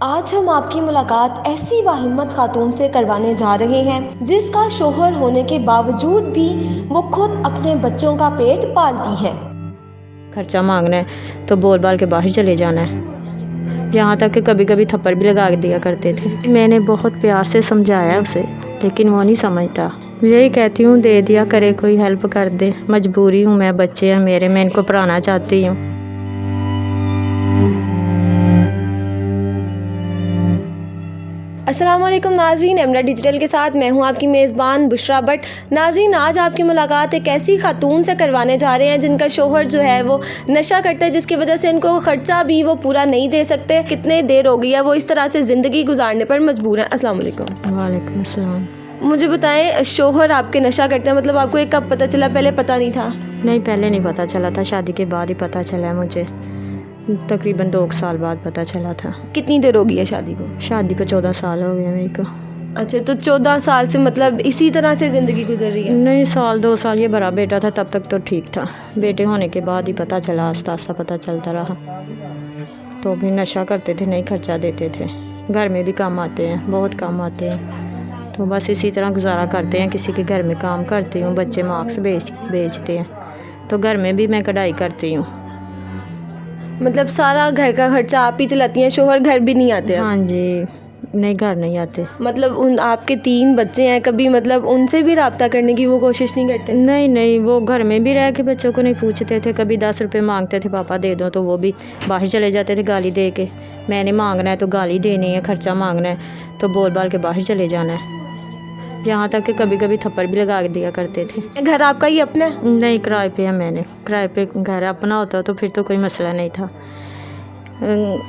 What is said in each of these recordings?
आज हम आपकी मुलाकात ऐसी बाहिम्मत खातून से करवाने जा रहे हैं जिसका शोहर होने के बावजूद भी वो खुद अपने बच्चों का पेट पालती है। खर्चा मांगना है तो बोल बाल के बाहर चले जाना है। यहाँ तक कि कभी कभी थप्पड़ भी लगा दिया करते थे। मैंने बहुत प्यार से समझाया उसे, लेकिन वो नहीं समझता। यही कहती हूँ दे दिया करे, कोई हेल्प कर दे। मजबूरी हूँ मैं, बच्चे हैं मेरे, मैं इनको पढ़ाना चाहती हूँ। अस्सलाम वालेकुम नाज़रीन, एमरा डिजिटल के साथ मैं हूं आपकी मेज़बान बुशरा भट्ट। नाज़रीन, आज आपकी मुलाकात एक ऐसी खातून से करवाने जा रहे हैं जिनका शोहर जो है वो नशा करता है, जिसकी वजह से इनको ख़र्चा भी वो पूरा नहीं दे सकते। कितने देर हो गई है वो इस तरह से ज़िंदगी गुजारने पर मजबूर हैं। अस्सलाम वालेकुम। वालेकुम अस्सलाम। मुझे बताएं, शोहर आपके नशा करते हैं, मतलब आपको ये कब पता चला? पहले पता नहीं था? नहीं, पहले नहीं पता चला था, शादी के बाद ही पता चला है मुझे। तकरीबन 2 साल बाद पता चला था। कितनी देर हो गई है शादी को? शादी को 14 साल हो गए मेरे को। अच्छा, तो 14 साल से मतलब इसी तरह से ज़िंदगी गुजर रही है? नहीं, 2 साल ये बड़ा बेटा था तब तक तो ठीक था। बेटे होने के बाद ही पता चला, आस्ता आस्ता पता चलता रहा। तो भी नशा करते थे, नहीं खर्चा देते थे। घर में भी काम आते हैं, बहुत काम आते हैं। तो बस इसी तरह गुजारा करते हैं। किसी के घर में काम करती हूँ, बच्चे मार्क्स बेचते हैं, तो घर में भी मैं कढ़ाई करती हूँ। मतलब सारा घर का खर्चा आप ही चलाती हैं? शोहर घर भी नहीं आते? हाँ जी, नहीं, घर नहीं आते। मतलब उन आपके 3 बच्चे हैं, कभी मतलब उनसे भी रब्ता करने की वो कोशिश नहीं करते? नहीं, वो घर में भी रह के बच्चों को नहीं पूछते थे। कभी 10 रुपये मांगते थे, पापा दे दो, तो वो भी बाहर चले जाते थे गाली दे के। मैंने मांगना है तो गाली देनी है, खर्चा मांगना है तो बोल बाल के बाहर चले जाना है। यहाँ तक कि कभी कभी थप्पड़ भी लगा दिया करते थे। घर आपका ही अपना है? नहीं, किराए पे है। मैंने किराए पे घर अपना होता तो फिर तो कोई मसला नहीं था।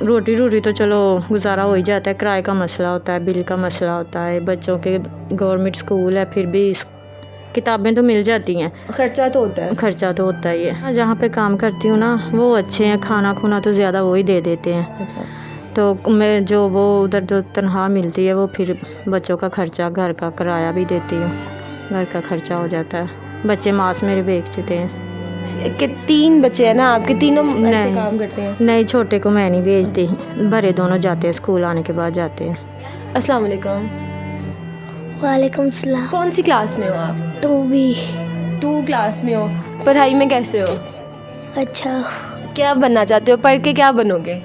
रोटी तो चलो गुजारा हो ही जाता है। किराए का मसला होता है, बिल का मसला होता है, बच्चों के गवर्नमेंट स्कूल है, फिर भी किताबें तो मिल जाती हैं। खर्चा तो होता है? खर्चा तो होता ही है। जहाँ पे काम करती हूँ ना, वो अच्छे हैं, खाना खुना तो ज़्यादा वो ही दे देते हैं। अच्छा। तो मैं जो वो उधर जो तनख्वाह मिलती है वो फिर बच्चों का खर्चा, घर का किराया भी देती हूँ, घर का खर्चा हो जाता है। बच्चे मांस मेरे बेचते हैं। कि 3 बच्चे हैं ना आपके? तीनों ऐसे काम करते हैं? नहीं, छोटे को मैं नहीं भेजती, बड़े दोनों जाते हैं, स्कूल आने के बाद जाते हैं। अस्सलाम वालेकुम। वालेकुम सलाम। कौन सी क्लास में हो आप? 2 क्लास में हो। पढ़ाई में कैसे हो? अच्छा। क्या बनना चाहते हो? पढ़ के क्या बनोगे?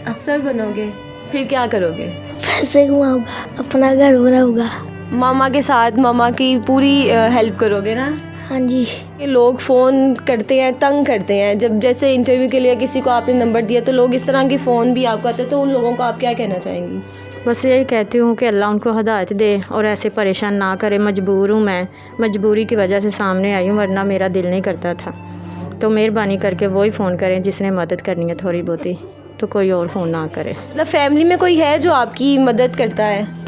अफसर बनोगे? फिर क्या करोगे? पैसे कमाऊंगा, अपना घर बनाऊंगा। मामा के साथ मामा की पूरी हेल्प करोगे ना? हाँ जी। ये लोग फ़ोन करते हैं, तंग करते हैं। जब जैसे इंटरव्यू के लिए किसी को आपने नंबर दिया तो लोग इस तरह के फ़ोन भी आपको आते हैं, तो उन लोगों को आप क्या कहना चाहेंगी? बस यही कहती हूँ कि अल्लाह उनको हिदायत दे और ऐसे परेशान ना करे। मजबूर हूँ मैं, मजबूरी की वजह से सामने आई हूँ, वरना मेरा दिल नहीं करता था। तो मेहरबानी करके वही फ़ोन करें जिसने मदद करनी है थोड़ी बहुती, तो कोई और फ़ोन ना करे। मतलब फैमिली में कोई है जो आपकी मदद करता है?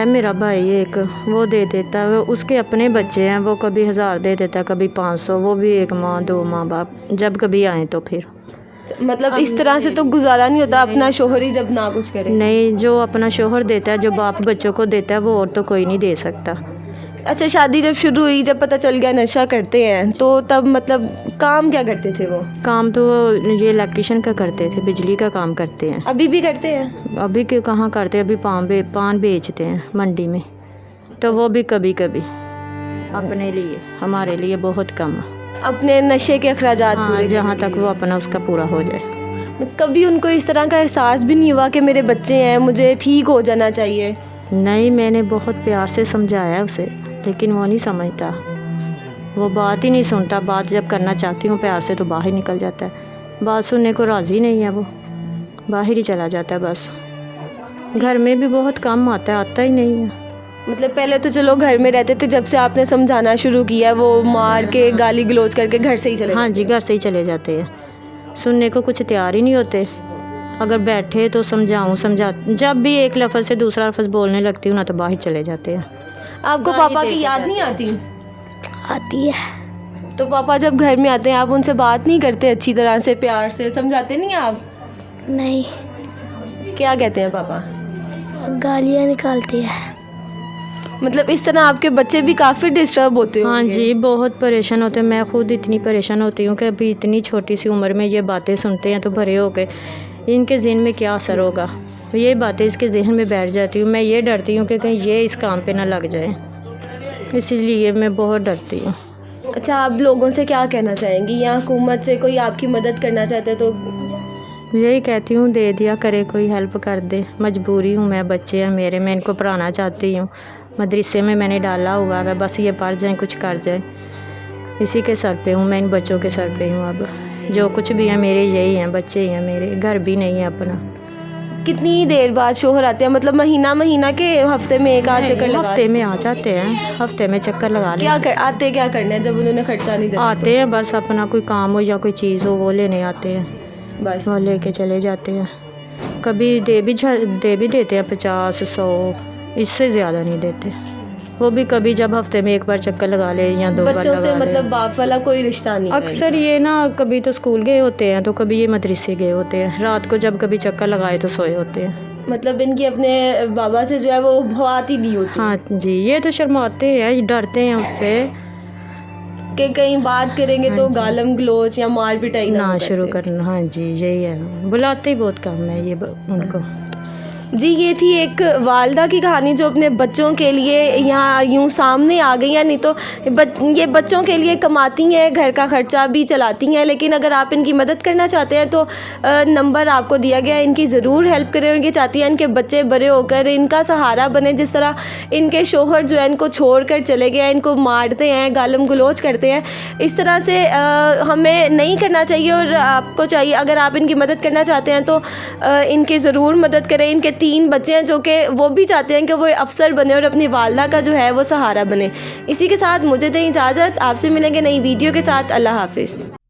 मेरा भाई एक, वो दे देता है। उसके अपने बच्चे हैं, वो कभी 1000 दे देता है, कभी 500। वो भी 1 माँ 2 माँ बाप जब कभी आए तो फिर। मतलब इस तरह से तो गुजारा नहीं होता अपना शोहर ही जब ना कुछ करे? नहीं, जो अपना शोहर देता है, जो बाप बच्चों को देता है, वो और तो कोई नहीं दे सकता। अच्छा, शादी जब शुरू हुई, जब पता चल गया नशा करते हैं, तो तब मतलब काम क्या करते थे वो? काम तो ये इलेक्ट्रिशियन का करते थे, बिजली का काम करते हैं। अभी भी करते हैं? अभी के कहाँ करते, अभी पान बेचते हैं मंडी में, तो वो भी कभी कभी अपने लिए, हमारे लिए बहुत कम। अपने नशे के अखराजात पूरे जहाँ तक वो अपना उसका पूरा हो जाए। कभी उनको इस तरह का एहसास भी नहीं हुआ कि मेरे बच्चे हैं, मुझे ठीक हो जाना चाहिए? नहीं, मैंने बहुत प्यार से समझाया उसे, लेकिन वो नहीं समझता। वो बात ही नहीं सुनता। बात जब करना चाहती हूँ प्यार से तो बाहर निकल जाता है। बात सुनने को राज़ी नहीं है, वो बाहर ही चला जाता है। बस घर में भी बहुत कम आता ही नहीं है। मतलब पहले तो चलो घर में रहते थे, जब से आपने समझाना शुरू किया वो मार के गाली गलौज करके घर से ही चले? हाँ जी, घर से ही चले जाते हैं। सुनने को कुछ तैयार ही नहीं होते। अगर बैठे तो समझा, जब भी एक लफ्ज़ से दूसरा लफ्ज़ बोलने लगती हूँ ना, तो बाहर चले जाते हैं। आपको पापा की याद नहीं आती? आती है। तो पापा जब घर में आते हैं आप उनसे बात नहीं करते अच्छी तरह से, प्यार से समझाते नहीं आप? नहीं। क्या कहते हैं पापा? गालियाँ निकालती है। मतलब इस तरह आपके बच्चे भी काफ़ी डिस्टर्ब होते हैं? हाँ जी, बहुत परेशान होते हैं। मैं खुद इतनी परेशान होती हूँ कि अभी इतनी छोटी सी उम्र में ये बातें सुनते हैं तो बड़े हो गए। इनके ज़हन में क्या असर होगा, ये बातें इसके जहन में बैठ जाती हूँ। मैं ये डरती हूँ कि कहीं ये इस काम पे ना लग जाए, इसीलिए मैं बहुत डरती हूँ। अच्छा, आप लोगों से क्या कहना चाहेंगी, या हुकूमत से कोई आपकी मदद करना चाहते हैं तो? यही कहती हूँ दे दिया करे, कोई हेल्प कर दे। मजबूरी हूँ मैं, बच्चे हैं मेरे, मैं इनको पढ़ाना चाहती हूँ। मदरसे में मैंने डाला हुआ है, बस ये पढ़ जाएँ, कुछ कर जाएँ। इसी के सर पे हूँ मैं, इन बच्चों के सर पे हूँ। अब जो कुछ भी है मेरे यही हैं, बच्चे ही हैं मेरे, घर भी नहीं है अपना। कितनी देर बाद शोहर आते हैं, मतलब महीना के हफ्ते में एक आध चक्कर लगा? हफ्ते में आ जाते हैं, हफ्ते में चक्कर लगा ले। आते क्या करने हैं जब उन्होंने खर्चा नहीं दिया? आते हैं बस अपना कोई काम हो या कोई चीज़ हो वो लेने आते हैं, बस वो लेके चले जाते हैं। कभी दे भी देते हैं 50-100, इससे ज़्यादा नहीं देते। वो भी कभी जब हफ्ते में एक बार चक्कर लगा ले या 2 बार बच्चों से लगा ले। मतलब बाप वाला कोई रिश्ता नहीं है? अक्सर ये ना कभी तो स्कूल गए होते हैं, तो कभी ये मदरसे गए होते हैं। रात को जब कभी चक्कर लगाए तो सोए होते हैं। मतलब इनकी अपने बाबा से जो है वो बात ही नहीं होती? हाँ जी, ये तो शर्माते हैं, ये डरते हैं उससे कि कहीं बात करेंगे तो गालम गलोच या मार पिटाई ना शुरू करना। हाँ जी, यही है, बुलाते ही बहुत कम है ये उनको। जी, ये थी एक वालदा की कहानी जो अपने बच्चों के लिए यहाँ यूँ सामने आ गई हैं। नहीं तो ये बच्चों के लिए कमाती हैं, घर का ख़र्चा भी चलाती हैं, लेकिन अगर आप इनकी मदद करना चाहते हैं तो नंबर आपको दिया गया है, इनकी ज़रूर हेल्प करें। और ये चाहती हैं इनके बच्चे बड़े होकर इनका सहारा बने। जिस तरह इनके शोहर जो है इनको छोड़ कर चले गए हैं, इनको मारते हैं, गालम गलोच करते हैं, इस तरह से हमें नहीं करना चाहिए। और आपको चाहिए, अगर आप इनकी मदद करना चाहते हैं तो इनकी ज़रूर मदद करें। इनके 3 बच्चे हैं जो कि वो भी चाहते हैं कि वो अफसर बने और अपनी वालदा का जो है वो सहारा बने। इसी के साथ मुझे दें इजाज़त, आपसे मिलेंगे नई वीडियो के साथ। अल्लाह हाफ़िज़।